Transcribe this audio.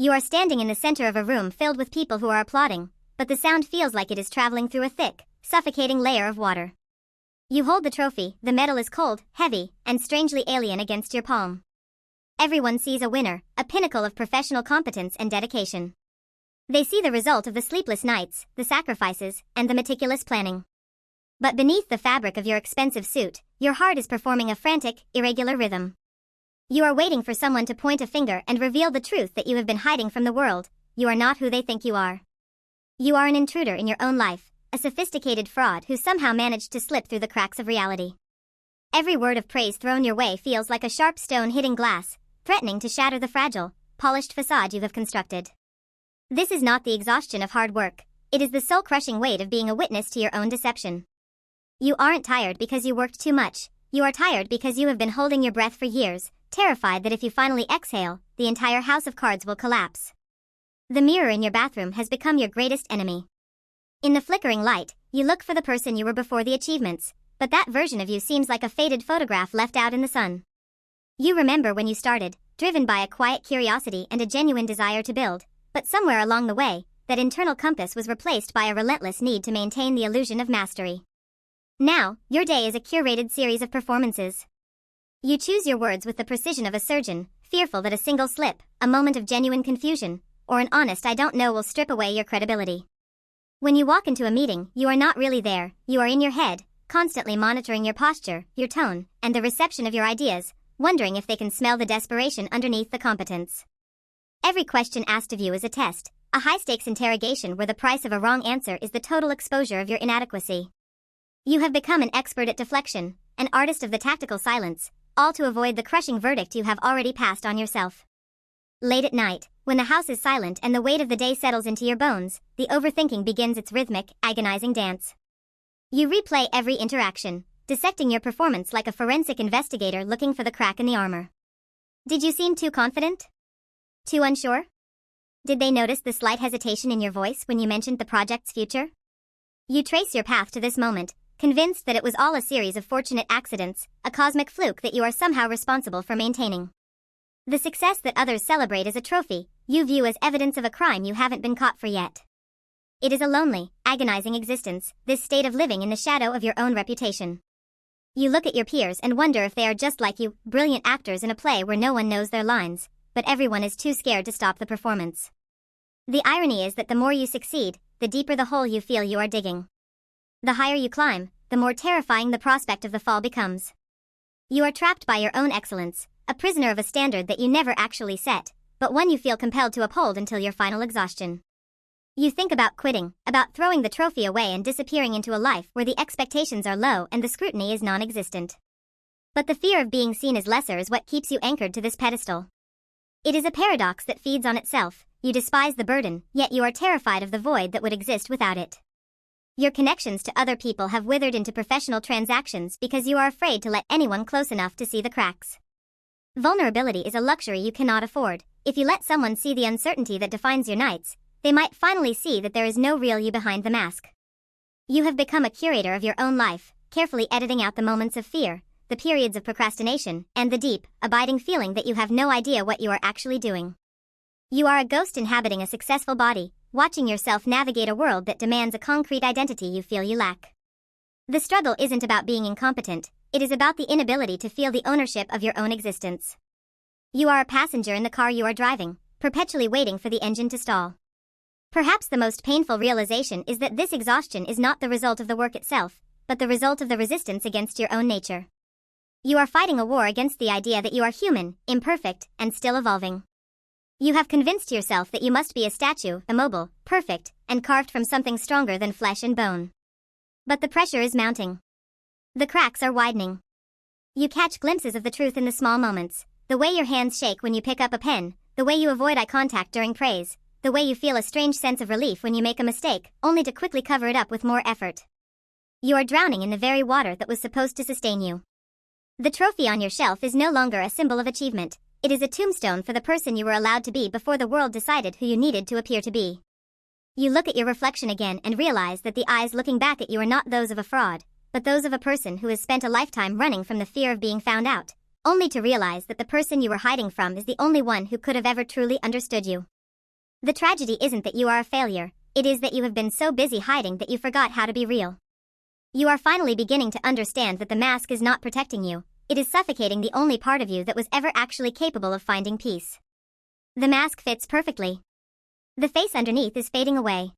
You are standing in the center of a room filled with people who are applauding, but the sound feels like it is traveling through a thick, suffocating layer of water. You hold the trophy, the medal is cold, heavy, and strangely alien against your palm. Everyone sees a winner, a pinnacle of professional competence and dedication. They see the result of the sleepless nights, the sacrifices, and the meticulous planning. But beneath the fabric of your expensive suit, your heart is performing a frantic, irregular rhythm. You are waiting for someone to point a finger and reveal the truth that you have been hiding from the world. You are not who they think you are. You are an intruder in your own life, a sophisticated fraud who somehow managed to slip through the cracks of reality. Every word of praise thrown your way feels like a sharp stone hitting glass, threatening to shatter the fragile, polished facade you have constructed. This is not the exhaustion of hard work, it is the soul-crushing weight of being a witness to your own deception. You aren't tired because you worked too much, you are tired because you have been holding your breath for years, terrified that if you finally exhale, the entire house of cards will collapse. The mirror in your bathroom has become your greatest enemy. In the flickering light, you look for the person you were before the achievements, but that version of you seems like a faded photograph left out in the sun. You remember when you started, driven by a quiet curiosity and a genuine desire to build, but somewhere along the way, that internal compass was replaced by a relentless need to maintain the illusion of mastery. Now, your day is a curated series of performances. You choose your words with the precision of a surgeon, fearful that a single slip, a moment of genuine confusion, or an honest "I don't know" will strip away your credibility. When you walk into a meeting, you are not really there, you are in your head, constantly monitoring your posture, your tone, and the reception of your ideas, wondering if they can smell the desperation underneath the competence. Every question asked of you is a test, a high-stakes interrogation where the price of a wrong answer is the total exposure of your inadequacy. You have become an expert at deflection, an artist of the tactical silence, all to avoid the crushing verdict you have already passed on yourself. Late at night, when the house is silent and the weight of the day settles into your bones, the overthinking begins its rhythmic, agonizing dance. You replay every interaction, dissecting your performance like a forensic investigator looking for the crack in the armor. Did you seem too confident? Too unsure? Did they notice the slight hesitation in your voice when you mentioned the project's future? You trace your path to this moment, convinced that it was all a series of fortunate accidents, a cosmic fluke that you are somehow responsible for maintaining. The success that others celebrate as a trophy, you view as evidence of a crime you haven't been caught for yet. It is a lonely, agonizing existence, this state of living in the shadow of your own reputation. You look at your peers and wonder if they are just like you, brilliant actors in a play where no one knows their lines, but everyone is too scared to stop the performance. The irony is that the more you succeed, the deeper the hole you feel you are digging. The higher you climb, the more terrifying the prospect of the fall becomes. You are trapped by your own excellence, a prisoner of a standard that you never actually set, but one you feel compelled to uphold until your final exhaustion. You think about quitting, about throwing the trophy away and disappearing into a life where the expectations are low and the scrutiny is non-existent. But the fear of being seen as lesser is what keeps you anchored to this pedestal. It is a paradox that feeds on itself. You despise the burden, yet you are terrified of the void that would exist without it. Your connections to other people have withered into professional transactions because you are afraid to let anyone close enough to see the cracks. Vulnerability is a luxury you cannot afford. If you let someone see the uncertainty that defines your nights, they might finally see that there is no real you behind the mask. You have become a curator of your own life, carefully editing out the moments of fear, the periods of procrastination, and the deep, abiding feeling that you have no idea what you are actually doing. You are a ghost inhabiting a successful body, watching yourself navigate a world that demands a concrete identity you feel you lack. The struggle isn't about being incompetent, it is about the inability to feel the ownership of your own existence. You are a passenger in the car you are driving, perpetually waiting for the engine to stall. Perhaps the most painful realization is that this exhaustion is not the result of the work itself, but the result of the resistance against your own nature. You are fighting a war against the idea that you are human, imperfect, and still evolving. You have convinced yourself that you must be a statue, immobile, perfect, and carved from something stronger than flesh and bone. But the pressure is mounting. The cracks are widening. You catch glimpses of the truth in the small moments, the way your hands shake when you pick up a pen, the way you avoid eye contact during praise, the way you feel a strange sense of relief when you make a mistake, only to quickly cover it up with more effort. You are drowning in the very water that was supposed to sustain you. The trophy on your shelf is no longer a symbol of achievement, it is a tombstone for the person you were allowed to be before the world decided who you needed to appear to be. You look at your reflection again and realize that the eyes looking back at you are not those of a fraud, but those of a person who has spent a lifetime running from the fear of being found out, only to realize that the person you were hiding from is the only one who could have ever truly understood you. The tragedy isn't that you are a failure, it is that you have been so busy hiding that you forgot how to be real. You are finally beginning to understand that the mask is not protecting you, it is suffocating the only part of you that was ever actually capable of finding peace. The mask fits perfectly. The face underneath is fading away,